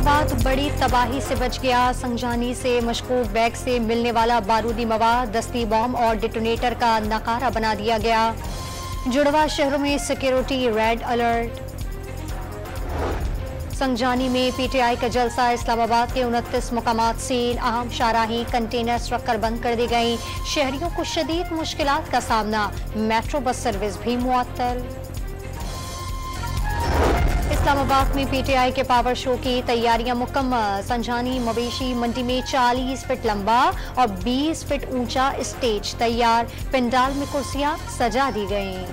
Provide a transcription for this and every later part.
इस्लामाबाद बड़ी तबाही से बच गया। संजानी से मशकूक बैग से मिलने वाला बारूदी मवाद, दस्ती बॉम्ब और डिटोनेटर का नकारा बना दिया गया। जुड़वा शहरों में सिक्योरिटी रेड अलर्ट। संजानी में पीटीआई का जलसा, इस्लामाबाद के 29 मुकामात सील, अहम शाहराही कंटेनर्स रखकर बंद कर दी गई। शहरियों को शदीद मुश्किलात का सामना, मेट्रो बस सर्विस भी मुअत्तल। इस्लामाबाद में पीटीआई के पावर शो की तैयारियां मुकम्मल। संजानी मवेशी मंडी में 40 फीट लंबा और 20 फीट ऊंचा स्टेज तैयार। पंडाल में कुर्सियां सजा दी गईं।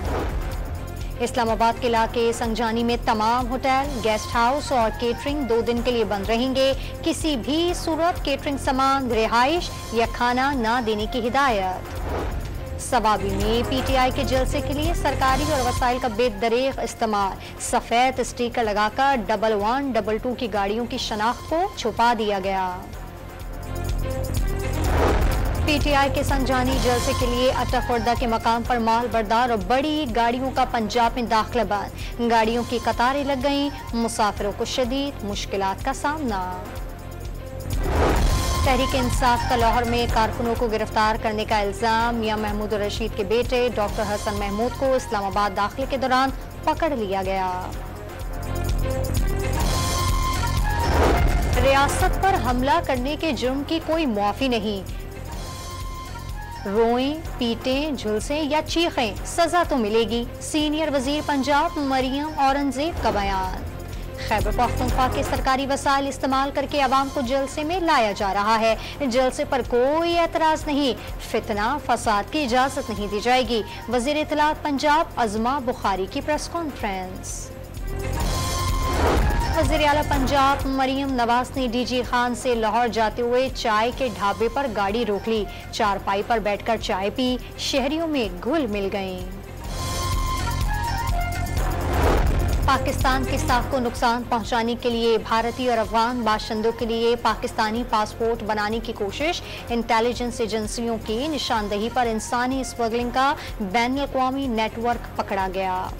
इस्लामाबाद के इलाके संजानी में तमाम होटल, गेस्ट हाउस और केटरिंग 2 दिन के लिए बंद रहेंगे। किसी भी सूरत केटरिंग सामान, रिहाइश या खाना ना देने की हिदायत। सवाबी में पीटीआई के जलसे के लिए सरकारी और वसाइल का बेदरीग इस्तेमाल, सफेद स्टिकर लगाकर 1122 की गाड़ियों की शनाख्त को छुपा दिया गया। पीटीआई के संजानी जलसे के लिए अटक के मकाम पर माल बरदार और बड़ी गाड़ियों का पंजाब में दाखिला बंद। गाड़ियों की कतारें लग गईं, मुसाफिरों को शदीद मुश्किलात का सामना। तहरीक इंसाफ का लाहौर में कारकुनों को गिरफ्तार करने का इल्जाम। मियां महमूद रशीद के बेटे डॉक्टर हसन महमूद को इस्लामाबाद दाखिले के दौरान पकड़ लिया गया। रियासत पर हमला करने के जुर्म की कोई मुआफी नहीं। रोएं, पीटें, झुलसें या चीखें, सजा तो मिलेगी। सीनियर वजीर पंजाब मरियम औरंगजेब का बयान। खैबर पख्तूनख्वा के सरकारी वसाइल इस्तेमाल करके अवाम को जलसे में लाया जा रहा है। जलसे पर कोई एतराज नहीं, फितना फसाद की इजाजत नहीं दी जाएगी। वजीर इत्तलात पंजाब अज़मा बुखारी की प्रेस कॉन्फ्रेंस। वज़ीर आला पंजाब मरियम नवाज ने डीजी खान से लाहौर जाते हुए चाय के ढाबे पर गाड़ी रोक ली। चारपाई पर बैठकर चाय पी, शहरियों में घुल मिल गईं। पाकिस्तान की साख को नुकसान पहुंचाने के लिए भारतीय और अफगान बाशिंदों के लिए पाकिस्तानी पासपोर्ट बनाने की कोशिश। इंटेलिजेंस एजेंसियों की निशानदेही पर इंसानी स्मगलिंग का बैनुल-अक़वामी नेटवर्क पकड़ा गया।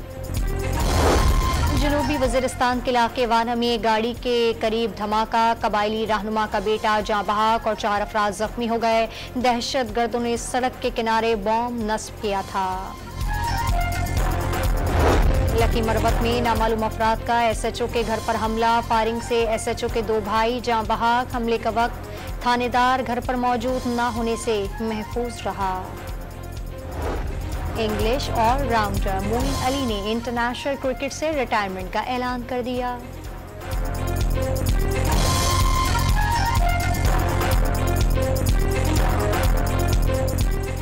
जनूबी वजीरिस्तान के इलाके वाना में गाड़ी के करीब धमाका, कबायली रहनुमा का बेटा जाँ बहक और 4 अफराद जख्मी हो गए। दहशत गर्दों ने सड़क के किनारे बॉम्ब नस्ब किया था। लकी मरवत में नामालूम अफराद का एसएचओ के घर पर हमला। फायरिंग से एसएचओ के 2 भाई जाँ बहक। हमले का वक्त थानेदार घर पर मौजूद न होने से महफूज रहा। इंग्लिश ऑलराउंडर मोइन अली ने इंटरनेशनल क्रिकेट से रिटायरमेंट का ऐलान कर दिया।